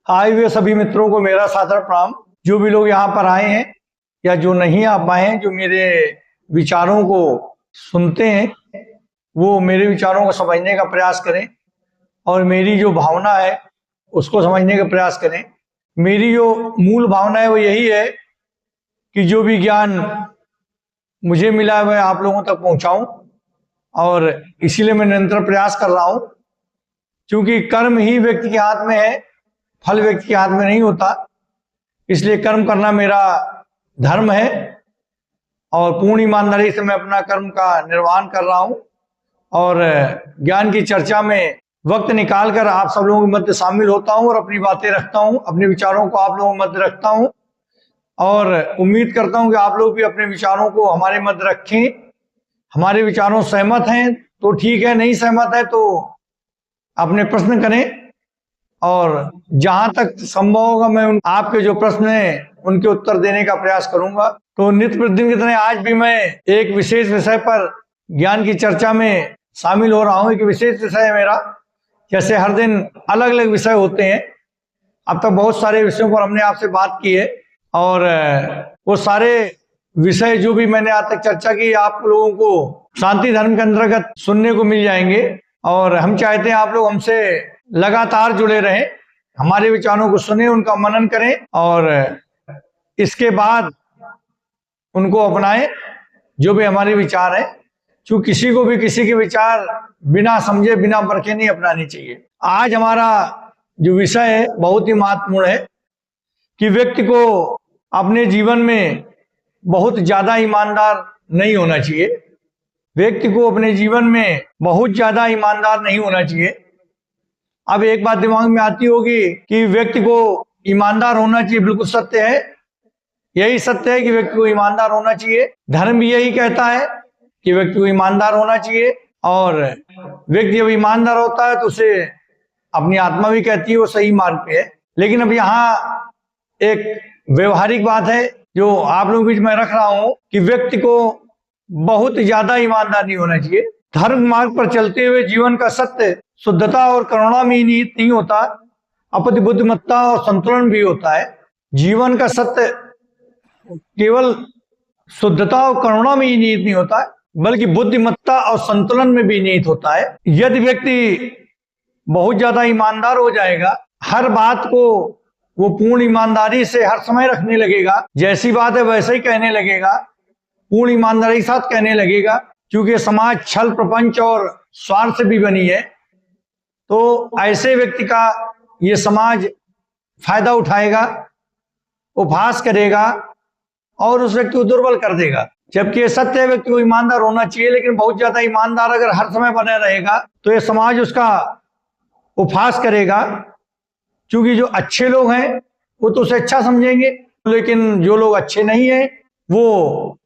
आए हुए सभी मित्रों को मेरा सादर प्रणाम। जो भी लोग यहाँ पर आए हैं या जो नहीं आ पाए हैं, जो मेरे विचारों को सुनते हैं, वो मेरे विचारों को समझने का प्रयास करें और मेरी जो भावना है उसको समझने का प्रयास करें। मेरी जो मूल भावना है वो यही है कि जो भी ज्ञान मुझे मिला है वह आप लोगों तक पहुंचाऊं, और इसीलिए मैं निरंतर प्रयास कर रहा हूं। क्योंकि कर्म ही व्यक्ति के हाथ में है, फल व्यक्ति के हाथ में नहीं होता। इसलिए कर्म करना मेरा धर्म है और पूर्ण ईमानदारी से मैं अपना कर्म का निर्वहन कर रहा हूं और ज्ञान की चर्चा में वक्त निकालकर आप सब लोगों के मध्य शामिल होता हूं और अपनी बातें रखता हूं, अपने विचारों को आप लोगों के मध्य रखता हूं और उम्मीद करता हूं कि आप लोग भी अपने विचारों को हमारे मध्य रखें। हमारे विचारों सहमत हैं तो ठीक है, नहीं सहमत है तो अपने प्रश्न करें और जहां तक संभव होगा मैं आपके जो प्रश्न हैं उनके उत्तर देने का प्रयास करूंगा। तो नित्य प्रतिदिन की तरह आज भी मैं एक विशेष विषय पर ज्ञान की चर्चा में शामिल हो रहा हूं। एक विशेष विषय है मेरा, जैसे हर दिन अलग अलग विषय होते हैं। अब तक बहुत सारे विषयों पर हमने आपसे बात की है और वो सारे विषय जो भी मैंने आज तक चर्चा की आप लोगों को शांति धर्म के अंतर्गत सुनने को मिल जाएंगे। और हम चाहते हैं आप लोग हमसे लगातार जुड़े रहें, हमारे विचारों को सुने, उनका मनन करें और इसके बाद उनको अपनाएं जो भी हमारे विचार है। क्योंकि किसी को भी किसी के विचार बिना समझे बिना परखे नहीं अपनाने चाहिए। आज हमारा जो विषय है बहुत ही महत्वपूर्ण है कि व्यक्ति को अपने जीवन में बहुत ज्यादा ईमानदार नहीं होना चाहिए। व्यक्ति को अपने जीवन में बहुत ज्यादा ईमानदार नहीं होना चाहिए। अब एक बात दिमाग में आती होगी कि व्यक्ति को ईमानदार होना चाहिए, बिल्कुल सत्य है, यही सत्य है कि व्यक्ति को ईमानदार होना चाहिए। धर्म भी यही कहता है कि व्यक्ति को ईमानदार होना चाहिए और व्यक्ति जब ईमानदार होता है तो उसे अपनी आत्मा भी कहती है वो सही मार्ग पे है। लेकिन अब यहाँ एक व्यवहारिक बात है जो आप लोगों के बीच में रख रहा हूं कि व्यक्ति को बहुत ज्यादा ईमानदार नहीं होना चाहिए। धर्म मार्ग पर चलते हुए जीवन का सत्य शुद्धता और करुणा में निहित नहीं होता, अपितु बुद्धिमत्ता और संतुलन भी होता है। जीवन का सत्य केवल शुद्धता और करुणा में ही निहित नहीं होता है बल्कि बुद्धिमत्ता और संतुलन में भी निहित होता है। यदि व्यक्ति बहुत ज्यादा ईमानदार हो जाएगा, हर बात को वो पूर्ण ईमानदारी से हर समय रखने लगेगा, जैसी बात है वैसे ही कहने लगेगा, पूर्ण ईमानदारी के साथ कहने लगेगा। क्योंकि समाज छल प्रपंच और स्वार्थ से भी बनी है, तो ऐसे व्यक्ति का ये समाज फायदा उठाएगा, उपहास करेगा और उस व्यक्ति को दुर्बल कर देगा। जबकि ये सत्य है, व्यक्ति को ईमानदार होना चाहिए, लेकिन बहुत ज्यादा ईमानदार अगर हर समय बने रहेगा तो ये समाज उसका उपहास करेगा। क्योंकि जो अच्छे लोग हैं वो तो उसे अच्छा समझेंगे, लेकिन जो लोग अच्छे नहीं हैं वो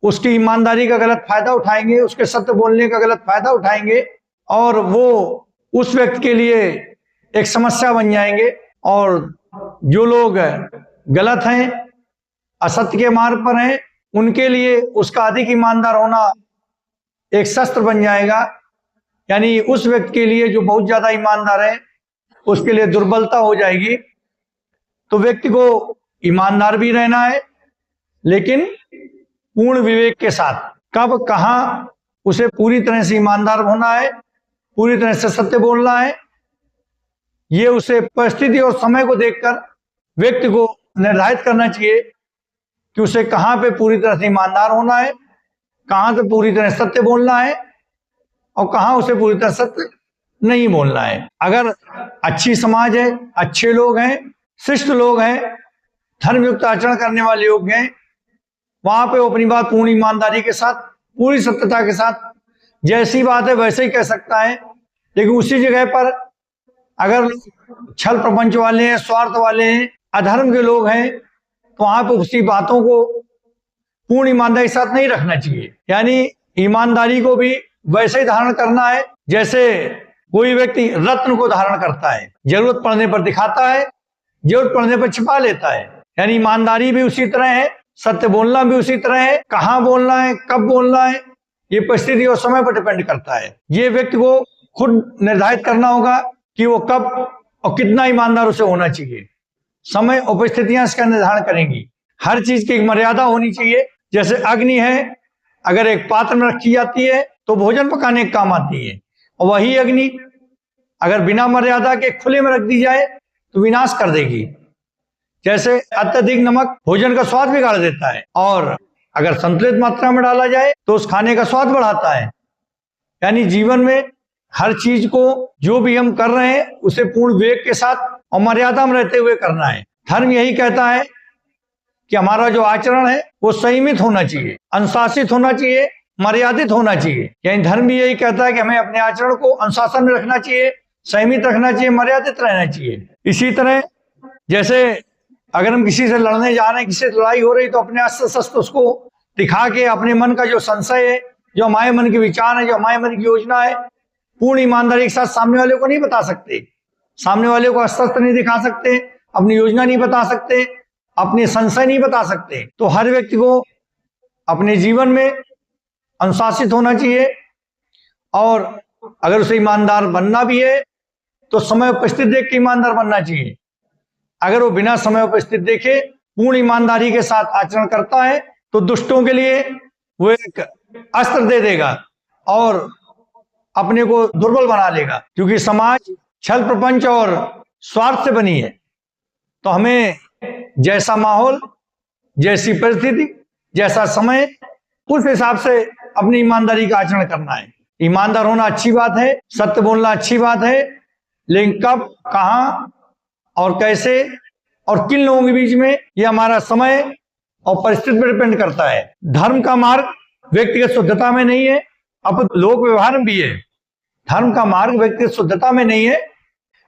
उसकी ईमानदारी का गलत फायदा उठाएंगे, उसके सत्य बोलने का गलत फायदा उठाएंगे और वो उस व्यक्ति के लिए एक समस्या बन जाएंगे। और जो लोग गलत हैं, असत्य के मार्ग पर हैं, उनके लिए उसका अधिक ईमानदार होना एक शस्त्र बन जाएगा। यानी उस व्यक्ति के लिए जो बहुत ज्यादा ईमानदार है उसके लिए दुर्बलता हो जाएगी। तो व्यक्ति को ईमानदार भी रहना है, लेकिन पूर्ण विवेक के साथ। कब कहाँ उसे पूरी तरह से ईमानदार होना है, पूरी तरह से सत्य बोलना है, ये उसे परिस्थिति और समय को देखकर व्यक्ति को निर्धारित करना चाहिए कि उसे कहाँ पे पूरी तरह से ईमानदार होना है, कहाँ पे पूरी तरह सत्य बोलना है और कहाँ उसे पूरी तरह सत्य नहीं बोलना है। अगर अच्छी समाज है, अच्छे लोग हैं, शिष्ट लोग हैं, धर्मयुक्त आचरण करने वाले लोग हैं, वहां पे वो अपनी बात पूर्ण ईमानदारी के साथ, पूरी सत्यता के साथ, जैसी बात है वैसे ही कह सकता है। लेकिन उसी जगह पर अगर छल प्रपंच वाले हैं, स्वार्थ वाले हैं, अधर्म के लोग हैं, तो वहां पे उसी बातों को पूर्ण ईमानदारी के साथ नहीं रखना चाहिए। यानी ईमानदारी को भी वैसे ही धारण करना है जैसे कोई व्यक्ति रत्न को धारण करता है, जरूरत पड़ने पर दिखाता है, जरूरत पड़ने पर छिपा लेता है। यानी ईमानदारी भी उसी तरह है, सत्य बोलना भी उसी तरह है। कहाँ बोलना है, कब बोलना है, ये परिस्थिति और समय पर डिपेंड करता है। ये व्यक्ति को खुद निर्धारित करना होगा कि वो कब और कितना ईमानदार उसे होना चाहिए। समय उपस्थितियां इसका निर्धारण करेंगी। हर चीज की एक मर्यादा होनी चाहिए। जैसे अग्नि है, अगर एक पात्र में रखी जाती है तो भोजन पकाने के काम आती है, और वही अग्नि अगर बिना मर्यादा के खुले में रख दी जाए तो विनाश कर देगी। जैसे अत्यधिक नमक भोजन का स्वाद बिगाड़ देता है, और अगर संतुलित मात्रा में डाला जाए तो उस खाने का स्वाद बढ़ाता है। यानी जीवन में हर चीज को जो भी हम कर रहे हैं उसे पूर्ण विवेक के साथ और मर्यादा में रहते हुए करना है। धर्म यही कहता है कि हमारा जो आचरण है वो संयमित होना चाहिए, अनुशासित होना चाहिए, मर्यादित होना चाहिए। यानी धर्म भी यही कहता है कि हमें अपने आचरण को अनुशासन में रखना चाहिए, संयमित रखना चाहिए, मर्यादित रहना चाहिए। इसी तरह जैसे अगर हम किसी से लड़ने जा रहे हैं, किसी से लड़ाई हो रही, तो अपने अस्त्र शस्त्र उसको दिखा के अपने मन का जो संशय है, जो हमारे मन के विचार है, जो हमारे मन की योजना है, पूर्ण ईमानदारी के साथ सामने वाले को नहीं बता सकते। सामने वाले को अस्त्र नहीं दिखा सकते, अपनी योजना नहीं बता सकते, अपने संशय नहीं बता सकते। तो हर व्यक्ति को अपने जीवन में अनुशासित होना चाहिए, और अगर उसे ईमानदार बनना भी है तो समय उपस्थित देख के ईमानदार बनना चाहिए। अगर वो बिना समय उपस्थित देखे पूर्ण ईमानदारी के साथ आचरण करता है तो दुष्टों के लिए वो एक अस्त्र दे देगा और अपने को दुर्बल बना लेगा, क्योंकि समाज छल प्रपंच और स्वार्थ से बनी है। तो हमें जैसा माहौल, जैसी परिस्थिति, जैसा समय, उस हिसाब से अपनी ईमानदारी का आचरण करना है। ईमानदार होना अच्छी बात है, सत्य बोलना अच्छी बात है, लेकिन कब, कहां और कैसे और किन लोगों के बीच में, यह हमारा समय और परिस्थिति पर डिपेंड करता है। धर्म का मार्ग व्यक्तिगत शुद्धता में नहीं है, अपितु लोक व्यवहार में भी है। धर्म का मार्ग व्यक्तिगत शुद्धता में नहीं है,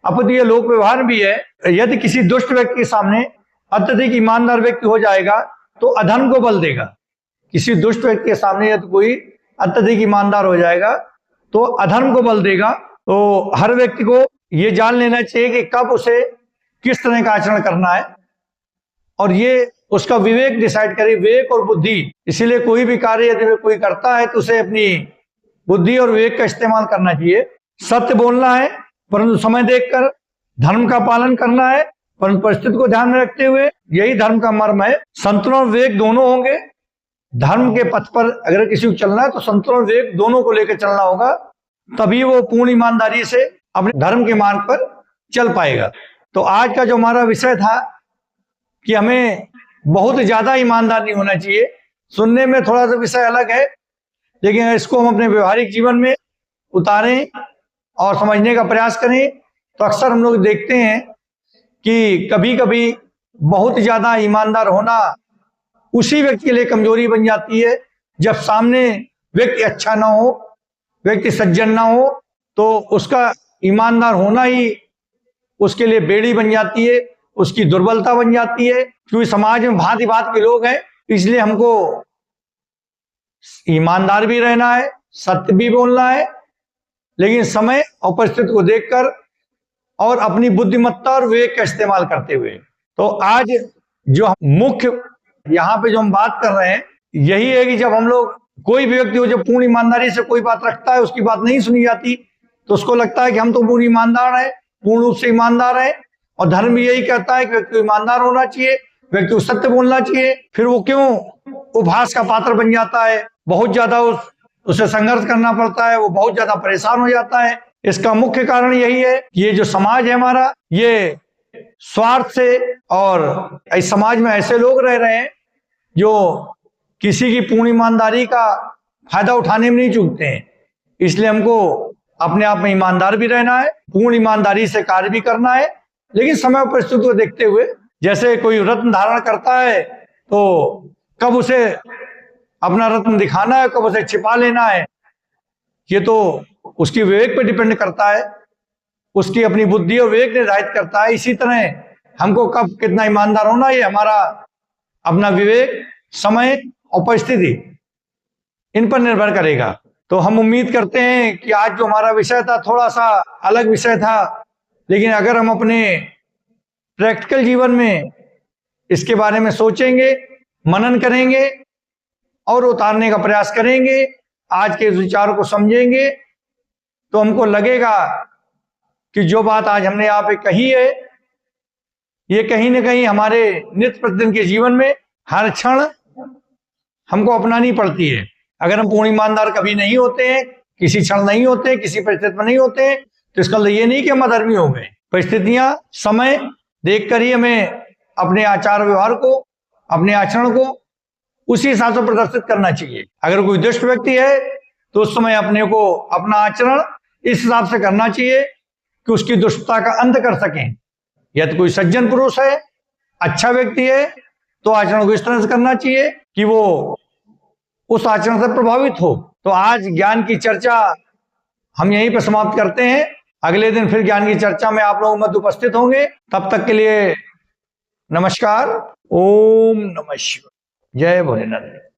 अपितु यह लोक व्यवहार भी है। यदि किसी दुष्ट व्यक्ति के सामने अत्यधिक ईमानदार व्यक्ति हो जाएगा तो अधर्म को बल देगा। किसी दुष्ट व्यक्ति के सामने यदि कोई अत्यधिक ईमानदार हो जाएगा तो अधर्म को बल देगा। तो हर व्यक्ति को ये जान लेना चाहिए कि कब उसे किस तरह का आचरण करना है, और ये उसका विवेक डिसाइड करे, विवेक और बुद्धि। इसीलिए कोई भी कार्य यदि कोई करता है तो उसे अपनी बुद्धि और विवेक का इस्तेमाल करना चाहिए। सत्य बोलना है परंतु समय देखकर, धर्म का पालन करना है परंतु परिस्थिति को ध्यान में रखते हुए, यही धर्म का मर्म है। संतुलन और विवेक दोनों होंगे। धर्म के पथ पर अगर किसी को चलना है तो संतुलन और विवेक दोनों को लेकर चलना होगा, तभी वो पूर्ण ईमानदारी से अपने धर्म के मार्ग पर चल पाएगा। तो आज का जो हमारा विषय था कि हमें बहुत ज्यादा ईमानदार नहीं होना चाहिए। सुनने में थोड़ा सा विषय अलग है, लेकिन इसको हम अपने व्यवहारिक जीवन में उतारें और समझने का प्रयास करें तो अक्सर हम लोग देखते हैं कि कभी कभी बहुत ज्यादा ईमानदार होना उसी व्यक्ति के लिए कमजोरी बन जाती है। जब सामने व्यक्ति अच्छा ना हो, व्यक्ति सज्जन ना हो, तो उसका ईमानदार होना ही उसके लिए बेड़ी बन जाती है, उसकी दुर्बलता बन जाती है। क्योंकि समाज में भांति भांति के लोग हैं, इसलिए हमको ईमानदार भी रहना है, सत्य भी बोलना है, लेकिन समय और परिस्थिति को देखकर और अपनी बुद्धिमत्ता और विवेक का इस्तेमाल करते हुए। तो आज जो मुख्य यहाँ पे जो हम बात कर रहे हैं यही है कि जब हम लोग, कोई भी व्यक्ति हो जो पूर्ण ईमानदारी से कोई बात रखता है, उसकी बात नहीं सुनी जाती तो उसको लगता है कि हम तो पूर्ण ईमानदार हैं, पूर्ण रूप से ईमानदार हैं। और धर्म भी यही कहता है कि व्यक्ति को ईमानदार होना चाहिए, व्यक्ति को सत्य बोलना चाहिए। फिर वो क्यों उपहास का पात्र बन जाता है, बहुत ज्यादा उसे संघर्ष करना पड़ता है, वो बहुत ज्यादा परेशान हो जाता है। इसका मुख्य कारण यही है कि ये जो समाज है हमारा, ये स्वार्थ से, और इस समाज में ऐसे लोग रह रहे हैं जो किसी की पूर्ण ईमानदारी का फायदा उठाने में नहीं चूकते हैं। इसलिए हमको अपने आप में ईमानदार भी रहना है, पूर्ण ईमानदारी से कार्य भी करना है, लेकिन समय और परिस्थिति को देखते हुए। जैसे कोई रत्न धारण करता है तो कब उसे अपना रत्न दिखाना है, कब उसे छिपा लेना है, ये तो उसकी विवेक पर डिपेंड करता है, उसकी अपनी बुद्धि और विवेक निर्धारित करता है। इसी तरह हमको कब कितना ईमानदार होना, ये हमारा अपना विवेक, समय और परिस्थिति, इन पर निर्भर करेगा। तो हम उम्मीद करते हैं कि आज जो हमारा विषय था थोड़ा सा अलग विषय था, लेकिन अगर हम अपने प्रैक्टिकल जीवन में इसके बारे में सोचेंगे, मनन करेंगे और उतारने का प्रयास करेंगे, आज के विचारों को समझेंगे, तो हमको लगेगा कि जो बात आज हमने यहाँ पे कही है, ये कहीं ना कहीं हमारे नित्य प्रतिदिन के जीवन में हर क्षण हमको अपनानी पड़ती है। अगर हम पूर्ण ईमानदार कभी नहीं होते हैं, किसी क्षण नहीं होते, किसी परिस्थिति में नहीं होते, तो इसका ये नहीं कि हम अधर्मी हो गए। परिस्थितियां, समय देखकर ही हमें अपने आचार व्यवहार को, अपने आचरण को उसी हिसाब से प्रदर्शित करना चाहिए। अगर कोई दुष्ट व्यक्ति है तो उस समय अपने को, अपना आचरण इस हिसाब से करना चाहिए कि उसकी दुष्टता का अंत कर सकें। यदि कोई सज्जन पुरुष है, अच्छा व्यक्ति है, तो आचरण को इस तरह से करना चाहिए कि वो उस आचरण से प्रभावित हो। तो आज ज्ञान की चर्चा हम यहीं पर समाप्त करते हैं। अगले दिन फिर ज्ञान की चर्चा में आप लोग मध्य उपस्थित होंगे। तब तक के लिए नमस्कार। ओम नमः शिवाय। जय भोलेनाथ।